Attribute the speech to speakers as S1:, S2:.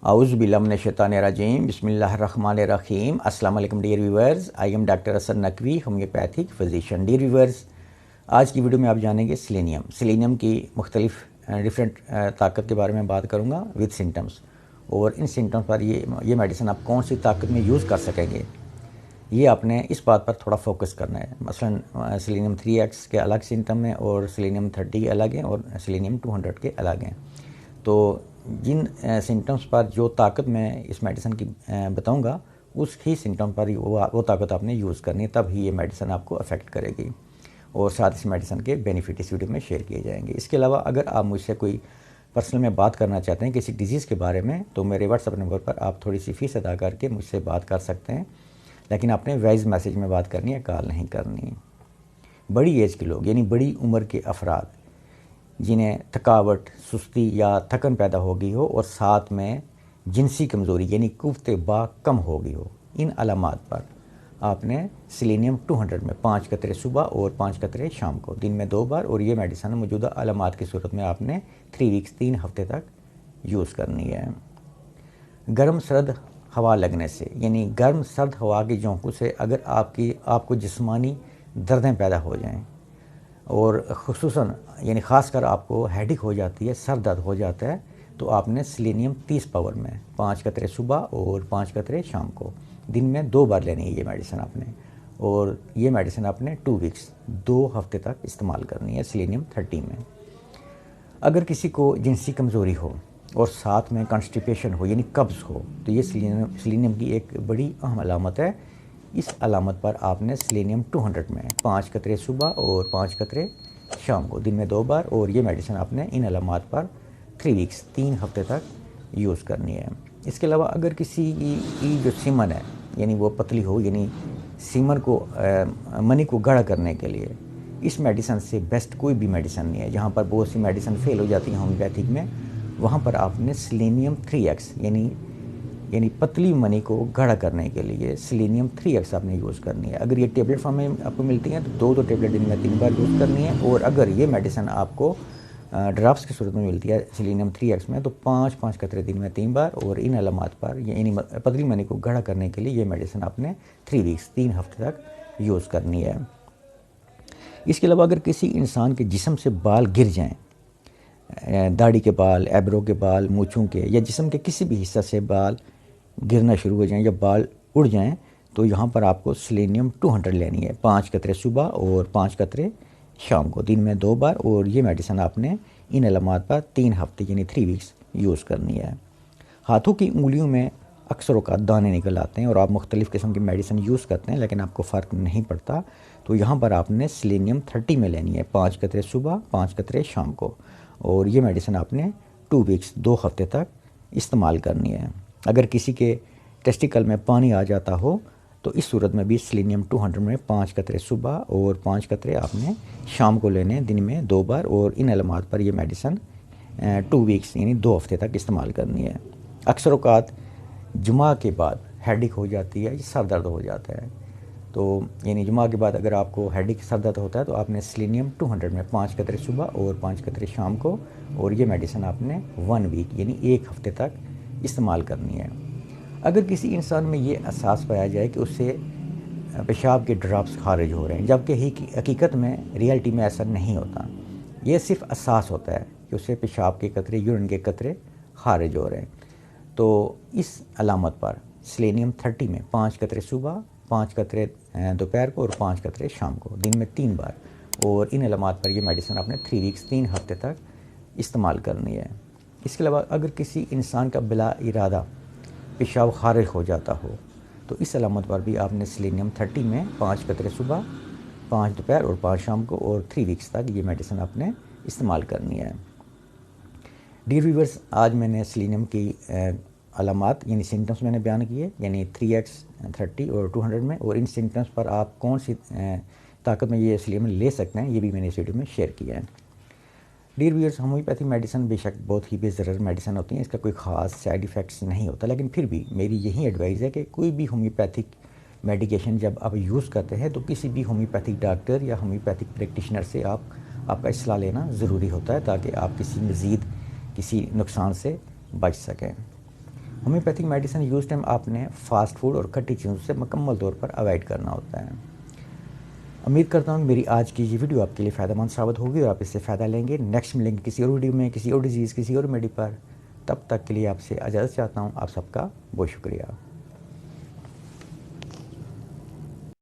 S1: اعوذ باللہ من الشیطان الرجیم، بسم اللہ الرحمن الرحیم۔ السلام علیکم dear viewers, I am doctor Asad Naqvi, homeopathic physician. Dear viewers, آج کی ویڈیو میں آپ جانیں گے سیلینیم کی مختلف ڈفرینٹ طاقت کے بارے میں بات کروں گا وتھ سمٹمس، اور ان سمٹمس پر یہ میڈیسن آپ کون سی طاقت میں یوز کر سکیں گے، یہ آپ نے اس بات پر تھوڑا فوکس کرنا ہے۔ مثلا سیلینیم 3X کے الگ سمٹم ہیں، اور سیلینیم 30 کے الگ ہیں، اور سیلینیم 200 کے الگ ہیں۔ تو جن سمٹمس پر جو طاقت میں اس میڈیسن کی بتاؤں گا، اس ہی سمٹم پر وہ طاقت آپ نے یوز کرنی ہے، تب ہی یہ میڈیسن آپ کو افیکٹ کرے گی، اور ساتھ اس میڈیسن کے بینیفٹ اس ویڈیو میں شیئر کیے جائیں گے۔ اس کے علاوہ اگر آپ مجھ سے کوئی پرسنل میں بات کرنا چاہتے ہیں کسی ڈیزیز کے بارے میں، تو میرے واٹس ایپ نمبر پر آپ تھوڑی سی فیس ادا کر کے مجھ سے بات کر سکتے ہیں، لیکن آپ نے وائس میسیج میں بات کرنی ہے، کال نہیں کرنی۔ بڑی ایج کے لوگ یعنی بڑی عمر کے افراد جنہیں تھکاوٹ، سستی یا تھکن پیدا ہو گئی ہو، اور ساتھ میں جنسی کمزوری یعنی قوت با کم ہو گئی ہو، ان علامات پر آپ نے سیلینیم 200 میں 5 قطرے صبح اور 5 قطرے شام کو، دن میں 2 بار، اور یہ میڈیسن موجودہ علامات کی صورت میں آپ نے 3 ویکس 3 ہفتے تک یوز کرنی ہے۔ گرم سرد ہوا لگنے سے یعنی گرم سرد ہوا کے جھونکوں سے اگر آپ کو جسمانی دردیں پیدا ہو جائیں، اور خصوصاً یعنی خاص کر آپ کو ہیڈک ہو جاتی ہے، سر درد ہو جاتا ہے، تو آپ نے سیلینیم 30 پاور میں 5 قطرے صبح اور 5 قطرے شام کو، دن میں 2 بار لینی ہے یہ میڈیسن آپ نے، اور یہ میڈیسن آپ نے 2 ویکس 2 ہفتے تک استعمال کرنی ہے سیلینیم 30 میں۔ اگر کسی کو جنسی کمزوری ہو اور ساتھ میں کانسٹیپیشن ہو یعنی قبض ہو، تو یہ سیلینیم کی ایک بڑی اہم علامت ہے۔ اس علامت پر آپ نے سیلینیم 200 میں 5 قطرے صبح اور 5 قطرے شام کو، دن میں 2 بار، اور یہ میڈیسن آپ نے ان علامات پر 3 ویکس 3 ہفتے تک یوز کرنی ہے۔ اس کے علاوہ اگر کسی کی جو سیمن ہے یعنی وہ پتلی ہو، یعنی سیمن کو منی کو گاڑھا کرنے کے لیے اس میڈیسن سے بیسٹ کوئی بھی میڈیسن نہیں ہے۔ جہاں پر بہت سی میڈیسن فیل ہو جاتی ہیں ہومیوپیتھک میں، وہاں پر آپ نے سیلینیم 3X یعنی پتلی منی کو گاڑھا کرنے کے لیے سیلینیم 3X آپ نے یوز کرنی ہے۔ اگر یہ ٹیبلٹ فارم میں آپ کو ملتی ہیں تو 2 ٹیبلٹ دن میں 3 بار یوز کرنی ہے، اور اگر یہ میڈیسن آپ کو ڈراپس کی صورت میں ملتی ہے سیلینیم 3X میں، تو 5 قطرے دن میں 3 بار، اور ان علامات پر یعنی پتلی منی کو گاڑھا کرنے کے لیے یہ میڈیسن آپ نے 3 ویکس 3 ہفتے تک یوز کرنی ہے۔ اس کے علاوہ اگر کسی انسان کے جسم سے بال گر جائیں، داڑھی کے بال، ایبرو کے بال، مونچھوں کے، یا جسم کے کسی بھی حصہ سے بال گرنا شروع ہو جائیں یا بال اڑ جائیں، تو یہاں پر آپ کو سیلینیم 200 لینی ہے، 5 قطرے صبح اور 5 قطرے شام کو، دن میں 2 بار، اور یہ میڈیسن آپ نے ان علامات پر 3 ہفتے یعنی 3 ویکس یوز کرنی ہے۔ ہاتھوں کی انگلیوں میں اکثر اوقات دانے نکل آتے ہیں، اور آپ مختلف قسم کی میڈیسن یوز کرتے ہیں لیکن آپ کو فرق نہیں پڑتا، تو یہاں پر آپ نے سیلینیم 30 میں لینی ہے، 5 قطرے صبح 5 قطرے شام کو، اور یہ میڈیسن آپ نے 2 ویکس 2 ہفتے تک استعمال کرنی ہے۔ اگر کسی کے ٹیسٹیکل میں پانی آ جاتا ہو، تو اس صورت میں بھی سیلینیم 200 میں 5 قطرے صبح اور 5 قطرے آپ نے شام کو لینے، دن میں 2 بار، اور ان علامات پر یہ میڈیسن 2 ویکس یعنی 2 ہفتے تک استعمال کرنی ہے۔ اکثر اوقات جمعہ کے بعد ہیڈک ہو جاتی ہے، سر درد ہو جاتا ہے، تو یعنی جمعہ کے بعد اگر آپ کو ہیڈک سر درد ہوتا ہے، تو آپ نے سیلینیم 200 میں 5 قطرے صبح اور 5 قطرے شام کو، اور یہ میڈیسن آپ نے 1 ویک یعنی 1 ہفتے تک استعمال کرنی ہے۔ اگر کسی انسان میں یہ احساس پایا جائے کہ اس سے پیشاب کے ڈراپس خارج ہو رہے ہیں، جبکہ حقیقت میں ریئلٹی میں ایسا نہیں ہوتا، یہ صرف احساس ہوتا ہے کہ اس سے پیشاب کے قطرے، یورین کے قطرے خارج ہو رہے ہیں، تو اس علامت پر سیلینیم 30 میں 5 قطرے صبح، 5 قطرے دوپہر کو، اور 5 قطرے شام کو، دن میں 3 بار، اور ان علامات پر یہ میڈیسن آپ نے 3 ویکس 3 ہفتے تک استعمال کرنی ہے۔ اس کے علاوہ اگر کسی انسان کا بلا ارادہ پیشاب خارج ہو جاتا ہو، تو اس علامت پر بھی آپ نے سیلینیم 30 میں 5 قطرے صبح، 5 دوپہر اور 5 شام کو، اور 3 ویکس تک یہ میڈیسن آپ نے استعمال کرنی ہے۔ ڈیئر ویورز، آج میں نے سیلینیم کی علامات یعنی سمٹمس میں نے بیان کیے، یعنی 3X 30 اور 200 میں، اور ان سمٹمس پر آپ کون سی طاقت میں یہ سیلینیم لے سکتے ہیں، یہ بھی میں نے اس ویڈیو میں شیئر کیا ہے۔ ڈیئر ویورز، ہومیوپیتھی میڈیسن بے شک بہت ہی بے ضرر میڈیسن ہوتی ہیں، اس کا کوئی خاص سائیڈ ایفیکٹس نہیں ہوتا، لیکن پھر بھی میری یہی ایڈوائز ہے کہ کوئی بھی ہومیوپیتھک میڈیکیشن جب آپ یوز کرتے ہیں، تو کسی بھی ہومیوپیتھک ڈاکٹر یا ہومیوپیتھک پریکٹیشنر سے آپ کا اصلاح لینا ضروری ہوتا ہے، تاکہ آپ کسی نقصان سے بچ سکیں۔ ہومیوپیتھک میڈیسن یوز ٹائم آپ نے فاسٹ فوڈ اور کھٹی چیزوں سے مکمل طور پر اوائڈ کرنا ہوتا ہے۔ امید کرتا ہوں کہ میری آج کی یہ ویڈیو آپ کے لیے فائدہ مند ثابت ہوگی اور آپ اس سے فائدہ لیں گے۔ نیکسٹ ملیں گے کسی اور ویڈیو میں، کسی اور ڈیزیز، کسی اور میڈی پر۔ تب تک کے لیے آپ سے اجازت چاہتا ہوں۔ آپ سب کا بہت شکریہ۔